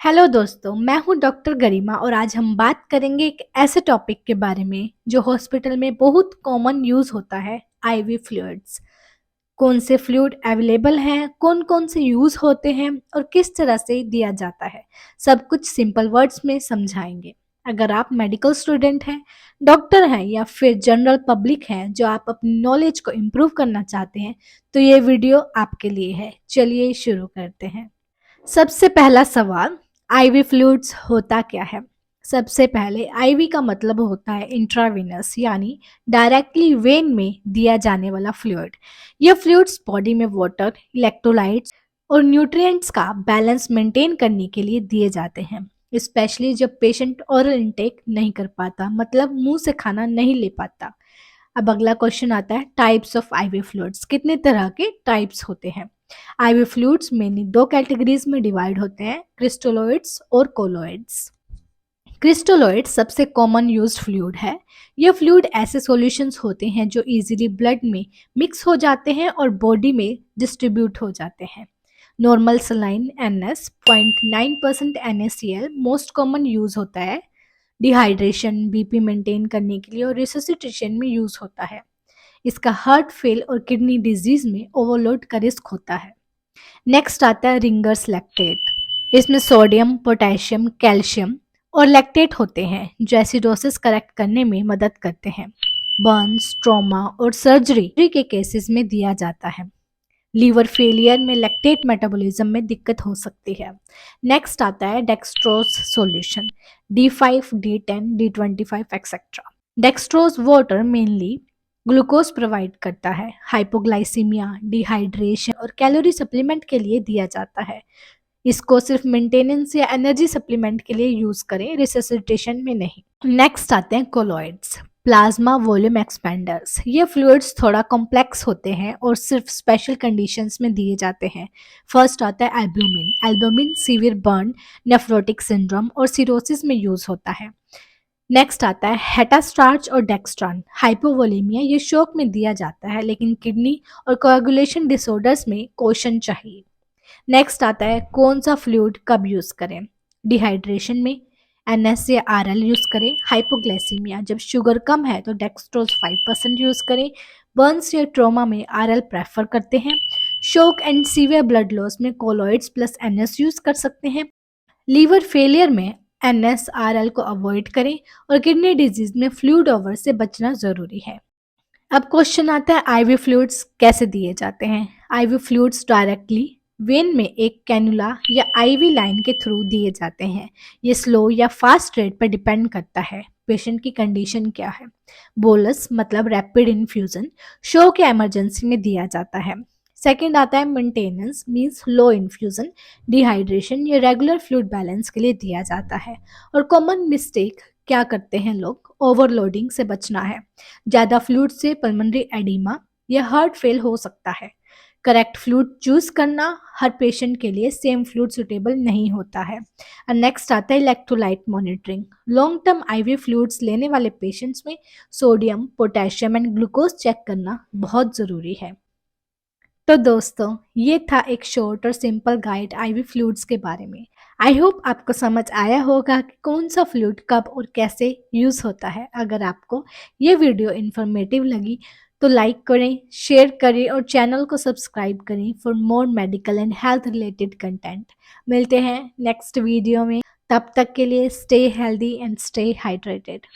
Hello दोस्तों, मैं हूं डॉक्टर गरिमा और आज हम बात करेंगे एक ऐसे टॉपिक के बारे में जो हॉस्पिटल में बहुत कॉमन यूज होता है। Ivy fluids. कौन से फ्लूइड अवेलेबल हैं, कौन कौन से यूज होते हैं और किस तरह से दिया जाता है, सब कुछ सिंपल वर्ड्स में समझाएंगे। अगर आप मेडिकल स्टूडेंट हैं, डॉक्टर हैं या फिर जनरल पब्लिक हैं जो आप अपनी नॉलेज को इम्प्रूव करना चाहते हैं तो ये वीडियो आपके लिए है। चलिए शुरू करते हैं। सबसे पहला सवाल, आईवी फ्लूइड्स होता क्या है। सबसे पहले आईवी का मतलब होता है इंट्रावेनस, यानी डायरेक्टली वेन में दिया जाने वाला फ्लूइड। यह फ्लूइड्स बॉडी में वाटर, इलेक्ट्रोलाइट्स और न्यूट्रिएंट्स का बैलेंस मेंटेन करने के लिए दिए जाते हैं, स्पेशली जब पेशेंट ओरल इंटेक नहीं कर पाता, मतलब मुंह से खाना नहीं ले पाता। अब अगला क्वेश्चन आता है, टाइप्स ऑफ आईवी फ्लूइड्स। कितने तरह के टाइप्स होते हैं। आईवी फ्लूइड्स मेनली दो कैटेगरीज में डिवाइड होते हैं, क्रिस्टलोइड्स और कोलोइड्स। क्रिस्टलोइड सबसे कॉमन यूज्ड फ्लूइड है। यह फ्लूइड ऐसे सॉल्यूशंस होते हैं जो इजीली ब्लड में मिक्स हो जाते हैं और बॉडी में डिस्ट्रीब्यूट हो जाते हैं। Normal saline NS 0.9% NaCl most common use होता है। डिहाइड्रेशन, बीपी मेंटेन करने के लिए और रिससिटेशन में यूज होता है। इसका हार्ट फेल और किडनी डिजीज में ओवरलोड का रिस्क होता है। नेक्स्ट आता है रिंगर्स लैक्टेट। इसमें सोडियम, पोटेशियम, कैल्शियम और लैक्टेट होते हैं जो एसिडोसिस करेक्ट करने में मदद करते हैं। बर्न्स, ट्रॉमा और सर्जरी के केसेस में दिया जाता है। लीवर फेलियर में लैक्टेट मेटाबॉलिज्म में दिक्कत हो सकती है। नेक्स्ट आता है dextrose solution, D5, D10, D25 etcetera. Dextrose water mainly glucose provide करता है। हाइपोग्लाइसीमिया, डिहाइड्रेशन और कैलोरी सप्लीमेंट के लिए दिया जाता है। इसको सिर्फ मेंटेनेंस या एनर्जी सप्लीमेंट के लिए यूज करें, रिससिटेशन में नहीं। नेक्स्ट आते हैं कोलॉइड्स, प्लाज्मा वॉल्यूम एक्सपेंडर्स। ये फ्लूइड्स थोड़ा कॉम्प्लेक्स होते हैं और सिर्फ स्पेशल कंडीशंस में दिए जाते हैं। फर्स्ट आता है albumin. Albumin severe burn, nephrotic syndrome और सिरोसिस में यूज होता है। नेक्स्ट आता है हेटास्टार्च और डेक्स्ट्रान। हाइपोवोलेमिया ये शौक में दिया जाता है, लेकिन किडनी और कोएगुलेशन डिसऑर्डर्स में कॉशन चाहिए। नेक्स्ट आता है कौन सा फ्लूइड कब यूज करें। डिहाइड्रेशन में NS या RL यूज करें। हाइपोग्लाइसीमिया जब शुगर कम है तो डेक्सट्रोज 5% यूज करें। बर्न्स या ट्रोमा में RL प्रेफर करते हैं। शोक एंड सीवियर ब्लड लॉस में कोलॉइड्स प्लस NS यूज कर सकते हैं। लीवर फेलियर में NS RL को अवॉइड करें और किडनी डिजीज में फ्लूइड ओवर से बचना जरूरी है। अब क्वेश्चन आता है आईवी फ्लूइड्स कैसे दिए जाते हैं। आईवी फ्लूइड्स डायरेक्टली वेन में एक कैनुला या आईवी लाइन के थ्रू दिए जाते हैं। ये स्लो या फास्ट रेट पर डिपेंड करता है पेशेंट की कंडीशन क्या है। बोलस मतलब रैपिड इन्फ्यूजन, शॉक या इमरजेंसी में दिया जाता है। सेकेंड आता है maintenance, means low infusion, dehydration या रेगुलर फ्लूइड बैलेंस के लिए दिया जाता है। और कॉमन मिस्टेक क्या करते हैं लोग, ओवरलोडिंग से बचना है। ज़्यादा फ्लूइड से पल्मोनरी एडिमा या हार्ट फेल हो सकता है। करेक्ट फ्लूइड चूज करना, हर पेशेंट के लिए सेम फ्लूइड सुटेबल नहीं होता है। और नेक्स्ट आता है electrolyte monitoring. Long term IV fluids लेने वाले पेशेंट्स में sodium, potassium and glucose check करना बहुत ज़रूरी है। तो दोस्तों, ये था एक शॉर्ट और सिंपल गाइड आईवी फ्लूइड्स के बारे में। आई होप आपको समझ आया होगा कि कौन सा फ्लूइड कब और कैसे यूज होता है। अगर आपको ये वीडियो इन्फॉर्मेटिव लगी तो लाइक करें, शेयर करें और चैनल को सब्सक्राइब करें for more medical and health related content. मिलते हैं नेक्स्ट वीडियो में, तब तक के लिए stay healthy and stay hydrated.